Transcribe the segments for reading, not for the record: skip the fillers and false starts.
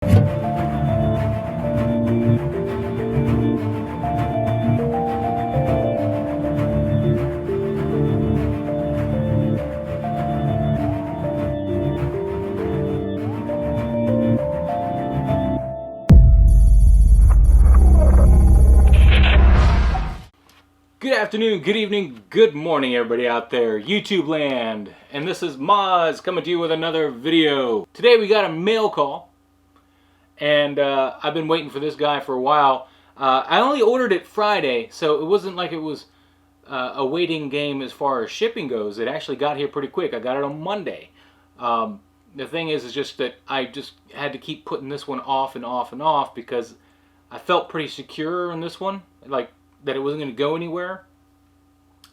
Good afternoon, good evening, good morning everybody out there, YouTube land. And this is Moz coming to you with another video. Today we got a mail call. And I've been waiting for this guy for a while. I only ordered it Friday, so it wasn't like it was a waiting game as far as shipping goes. It actually got here pretty quick. I got it on Monday. The thing is just that I just had to keep putting this one off and off and off because I felt pretty secure on this one. Like, that it wasn't going to go anywhere,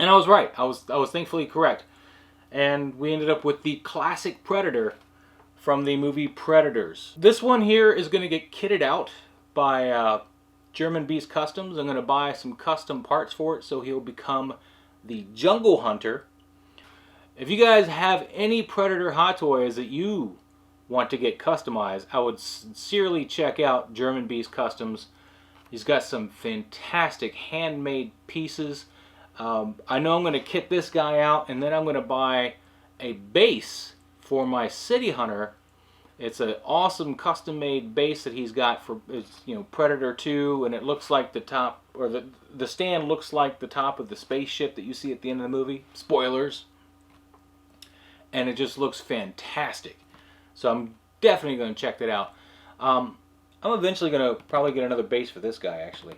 and I was right. I was thankfully correct, and we ended up with the classic Predator from the movie Predators. This one here is going to get kitted out by German Beast Customs. I'm going to buy some custom parts for it, so he'll become the Jungle Hunter. If you guys have any Predator Hot Toys that you want to get customized, I would sincerely check out German Beast Customs. He's got some fantastic handmade pieces. I know I'm going to kit this guy out, and then I'm going to buy a base for my City Hunter. It's an awesome custom-made base that he's got for, Predator 2, and it looks like the top, or the stand looks like the top of the spaceship that you see at the end of the movie. Spoilers. And it just looks fantastic. So I'm definitely going to check that out. I'm eventually going to probably get another base for this guy, actually.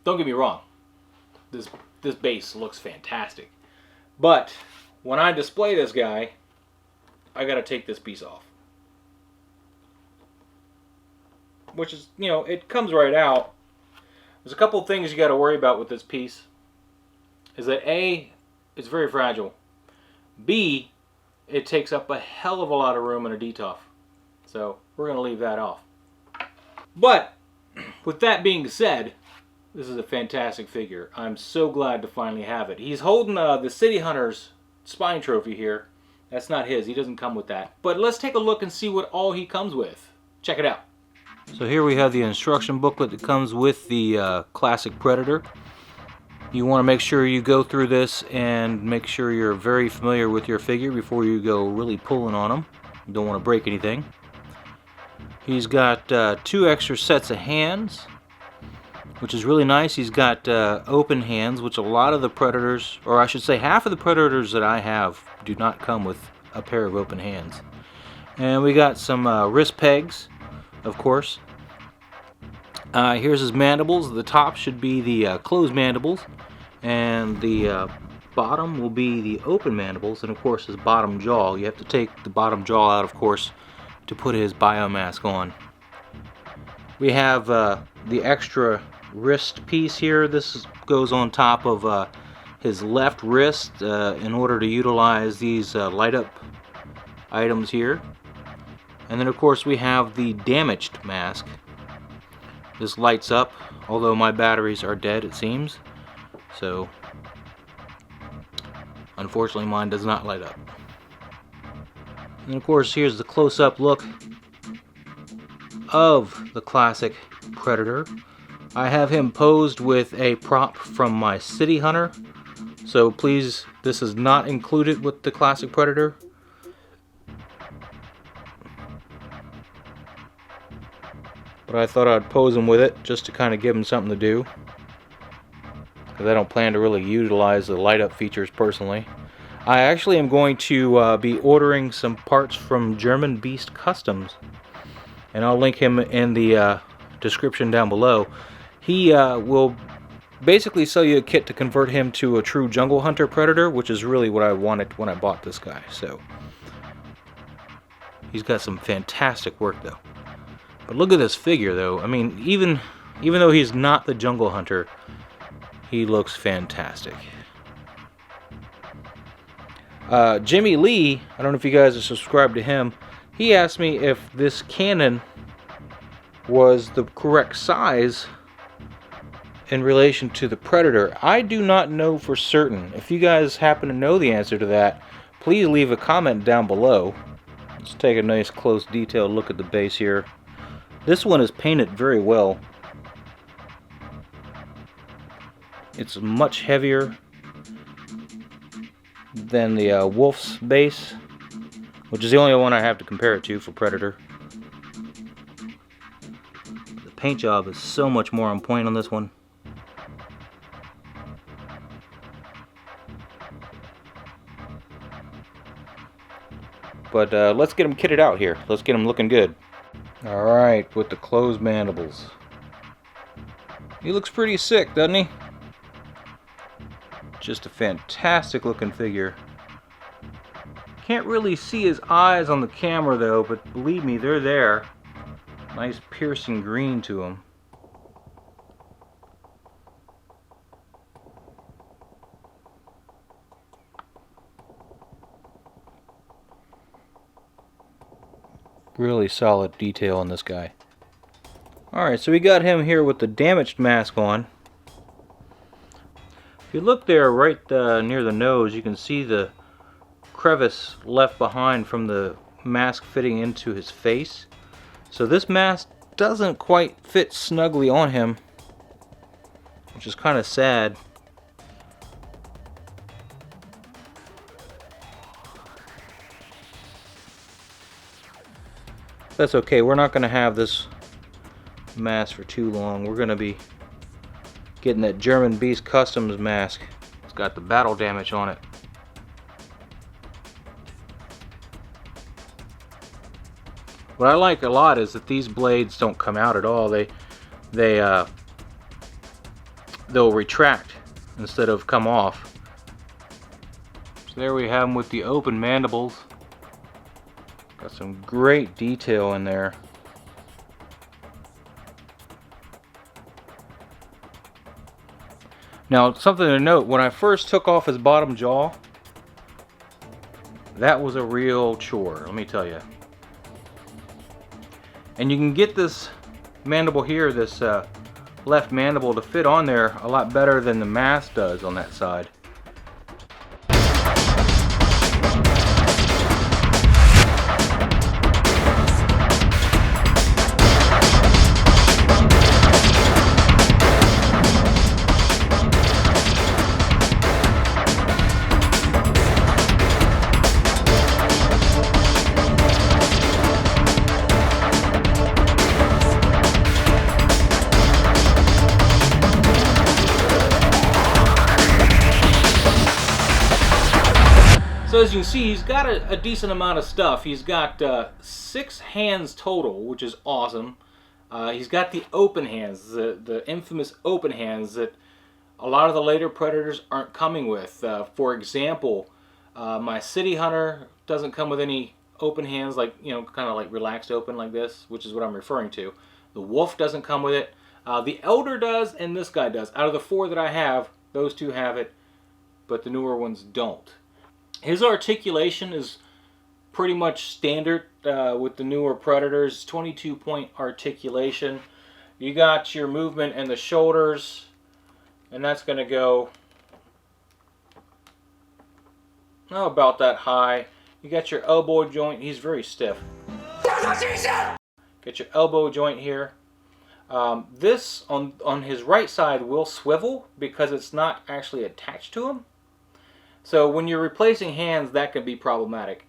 Don't get me wrong. This base looks fantastic. But when I display this guy, I got to take this piece off. Which is, it comes right out. There's a couple things you got to worry about with this piece. Is that A, it's very fragile. B, it takes up a hell of a lot of room in a DTOF. So we're going to leave that off. But, with that being said, this is a fantastic figure. I'm so glad to finally have it. He's holding the City Hunter's spine trophy here. That's not his. He doesn't come with that. But let's take a look and see what all he comes with. Check it out. So here we have the instruction booklet that comes with the classic Predator. You want to make sure you go through this and make sure you're very familiar with your figure before you go really pulling on him. You don't want to break anything. He's got 2 extra sets of hands, which is really nice. He's got open hands, which a lot of the Predators, or I should say half of the Predators that I have, do not come with a pair of open hands. And we got some wrist pegs, of course. Here's his mandibles. The top should be the closed mandibles, and the bottom will be the open mandibles, and of course his bottom jaw. You have to take the bottom jaw out, of course, to put his biomask on. We have the extra wrist piece here. This goes on top of his left wrist in order to utilize these light up items here. And then of course we have the damaged mask. This lights up, although my batteries are dead, it seems. So unfortunately mine does not light up. And of course, here's the close-up look of the classic Predator. I have him posed with a prop from my City Hunter. So please, this is not included with the classic Predator. But I thought I'd pose him with it just to kind of give him something to do. Because I don't plan to really utilize the light-up features personally. I actually am going to be ordering some parts from German Beast Customs, and I'll link him in the description down below. He will basically sell you a kit to convert him to a true Jungle Hunter Predator, which is really what I wanted when I bought this guy. So he's got some fantastic work though. But look at this figure though. I mean, even though he's not the Jungle Hunter, he looks fantastic. Jimmy Lee, I don't know if you guys are subscribed to him, he asked me if this cannon was the correct size in relation to the Predator. I do not know for certain. If you guys happen to know the answer to that, please leave a comment down below. Let's take a nice close detailed look at the base here. This one is painted very well. It's much heavier than the Wolf's base, which is the only one I have to compare it to for Predator. The paint job is so much more on point on this one. But let's get him kitted out here. Let's get him looking good. Alright, with the closed mandibles. He looks pretty sick, doesn't he? Just a fantastic looking figure. Can't really see his eyes on the camera though, but believe me, they're there. Nice piercing green to him. Really solid detail on this guy. Alright, so we got him here with the damaged mask on. If you look there right near the nose, you can see the crevice left behind from the mask fitting into his face. So this mask doesn't quite fit snugly on him, which is kind of sad. That's okay, we're not going to have this mask for too long. We're going to be getting that German Beast Customs mask. It's got the battle damage on it. What I like a lot is that these blades don't come out at all. They'll retract instead of come off. So there we have them with the open mandibles. Got some great detail in there. Now, something to note, when I first took off his bottom jaw, that was a real chore, let me tell you. And you can get this mandible here, this left mandible, to fit on there a lot better than the mask does on that side. So as you can see, he's got a decent amount of stuff. He's got 6 hands total, which is awesome. He's got the open hands, the infamous open hands that a lot of the later Predators aren't coming with. For example, my City Hunter doesn't come with any open hands, like, you know, kind of like relaxed open like this, which is what I'm referring to. The Wolf doesn't come with it. The Elder does, and this guy does. Out of the 4 that I have, those 2 have it, but the newer ones don't. His articulation is pretty much standard with the newer Predators. 22-point articulation. You got your movement in the shoulders, and that's going to go about that high. You got your elbow joint. He's very stiff. Get your elbow joint here. This on his right side will swivel because it's not actually attached to him. So when you're replacing hands, that can be problematic.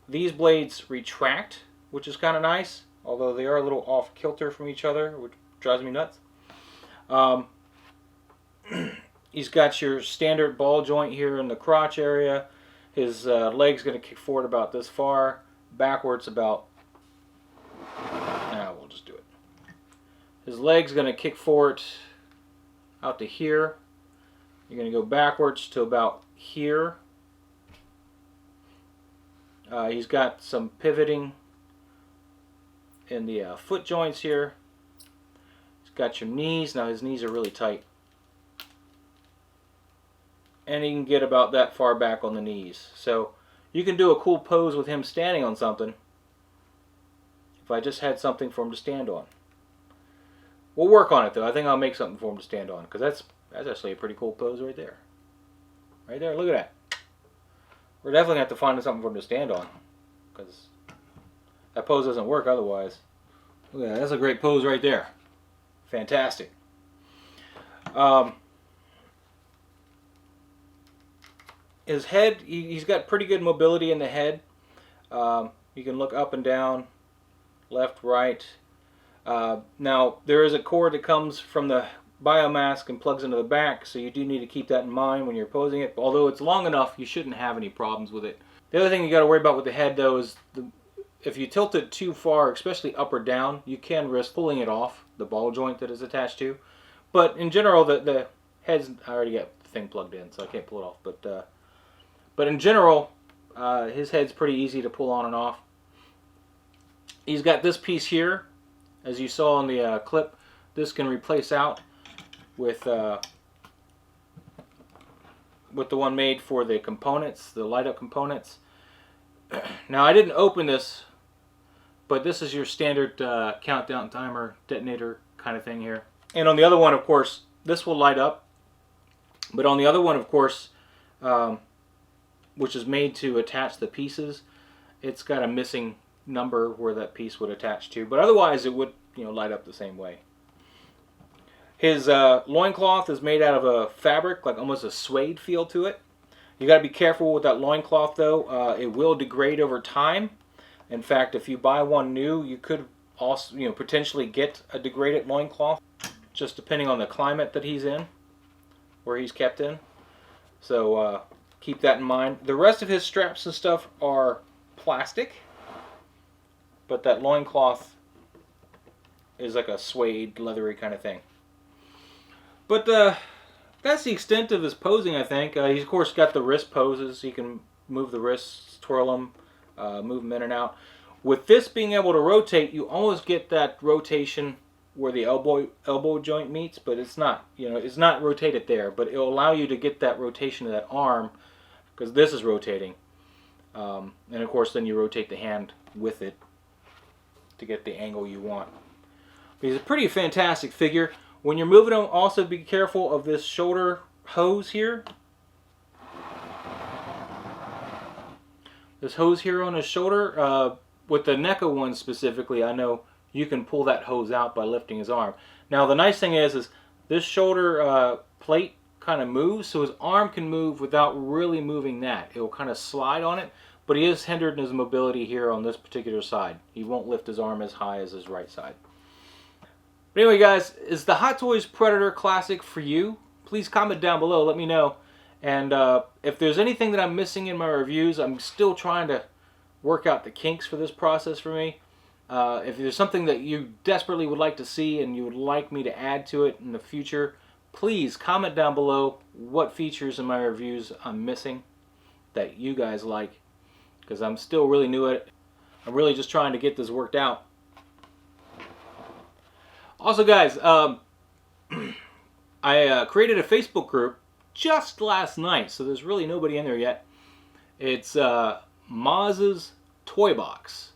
These blades retract, which is kind of nice, although they are a little off kilter from each other, which drives me nuts. He's got your standard ball joint here in the crotch area. His leg's going to kick forward about this far, backwards about, we'll just do it. His leg's going to kick forward out to here. You're going to go backwards to about here. He's got some pivoting in the foot joints here. He's got your knees. Now his knees are really tight. And he can get about that far back on the knees. So you can do a cool pose with him standing on something if I just had something for him to stand on. We'll work on it though. I think I'll make something for him to stand on, because that's actually a pretty cool pose right there. Right there, look at that. We're definitely going to have to find something for him to stand on, because that pose doesn't work otherwise. Look at that. That's a great pose right there. Fantastic. His head, he's got pretty good mobility in the head. You can look up and down, left, right. Now, there is a cord that comes from the biomask and plugs into the back, so you do need to keep that in mind when you're posing it. Although it's long enough, you shouldn't have any problems with it. The other thing you got to worry about with the head, though, is if you tilt it too far, especially up or down, you can risk pulling it off, the ball joint that is attached to. But in general, the head's, I already got the thing plugged in, so I can't pull it off. But in general, his head's pretty easy to pull on and off. He's got this piece here, as you saw in the clip. This can replace out with the one made for the components, the light up components. Now, I didn't open this, but this is your standard countdown timer detonator kind of thing here. And on the other one, of course, this will light up. But on the other one, of course, which is made to attach the pieces, it's got a missing number where that piece would attach to. But otherwise, it would, you know, light up the same way. His loincloth is made out of a fabric, like almost a suede feel to it. You got to be careful with that loincloth, though. It will degrade over time. In fact, if you buy one new, you could also, you know, potentially get a degraded loincloth, just depending on the climate that he's in, where he's kept in. So keep that in mind. The rest of his straps and stuff are plastic, but that loincloth is like a suede, leathery kind of thing. But that's the extent of his posing, I think. He's, of course, got the wrist poses. You can move the wrists, twirl them, move them in and out. With this being able to rotate, you almost get that rotation where the elbow joint meets, but it's not, you know, it's not rotated there. But it'll allow you to get that rotation of that arm, because this is rotating. And, of course, then you rotate the hand with it to get the angle you want. But he's a pretty fantastic figure. When you're moving them, also be careful of this shoulder hose here. This hose here on his shoulder, with the NECA one specifically, I know you can pull that hose out by lifting his arm. Now the nice thing is this shoulder plate kind of moves, so his arm can move without really moving that. It will kind of slide on it, but he is hindered in his mobility here on this particular side. He won't lift his arm as high as his right side. But anyway, guys, is the Hot Toys Predator Classic for you? Please comment down below, let me know. And if there's anything that I'm missing in my reviews, I'm still trying to work out the kinks for this process for me. If there's something that you desperately would like to see and you would like me to add to it in the future, please comment down below what features in my reviews I'm missing that you guys like, because I'm still really new at it. I'm really just trying to get this worked out. Also, guys, I created a Facebook group just last night, so there's really nobody in there yet. It's Maz's Toy Box.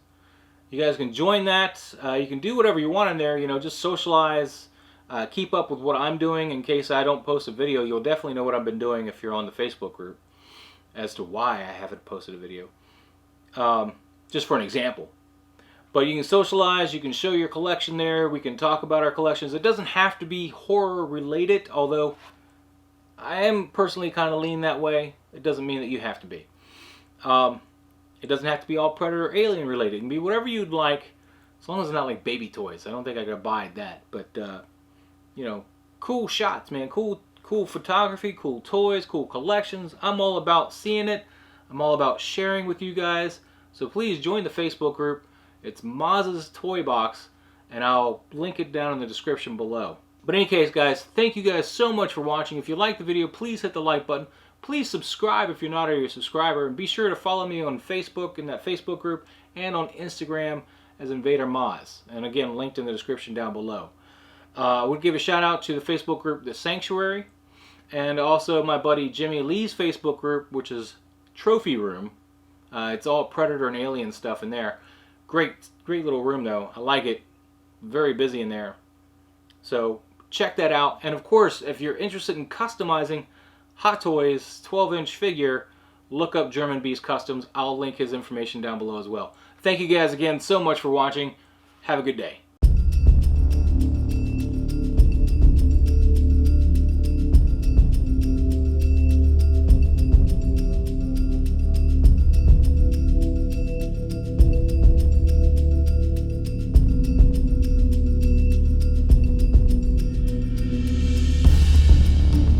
You guys can join that. You can do whatever you want in there, you know, just socialize, keep up with what I'm doing. In case I don't post a video, you'll definitely know what I've been doing if you're on the Facebook group as to why I haven't posted a video. Just for an example. But you can socialize, you can show your collection there, we can talk about our collections. It doesn't have to be horror related, although I am personally kind of lean that way. It doesn't mean that you have to be. It doesn't have to be all Predator or Alien related. It can be whatever you'd like, as long as it's not like baby toys. I don't think I could abide that. But, you know, cool shots, man. Cool photography, cool toys, cool collections. I'm all about seeing it. I'm all about sharing with you guys. So please join the Facebook group. It's Maz's Toy Box, and I'll link it down in the description below. But in any case, guys, thank you guys so much for watching. If you liked the video, please hit the like button. Please subscribe if you're not already a subscriber, and be sure to follow me on Facebook in that Facebook group and on Instagram as Invader Maz. And again, linked in the description down below. I would give a shout out to the Facebook group The Sanctuary, and also my buddy Jimmy Lee's Facebook group, which is Trophy Room. It's all Predator and Alien stuff in there. Great little room though. I like it. Very busy in there. So check that out. And of course, if you're interested in customizing Hot Toys 12-inch figure, look up German Beast Customs. I'll link his information down below as well. Thank you guys again so much for watching. Have a good day.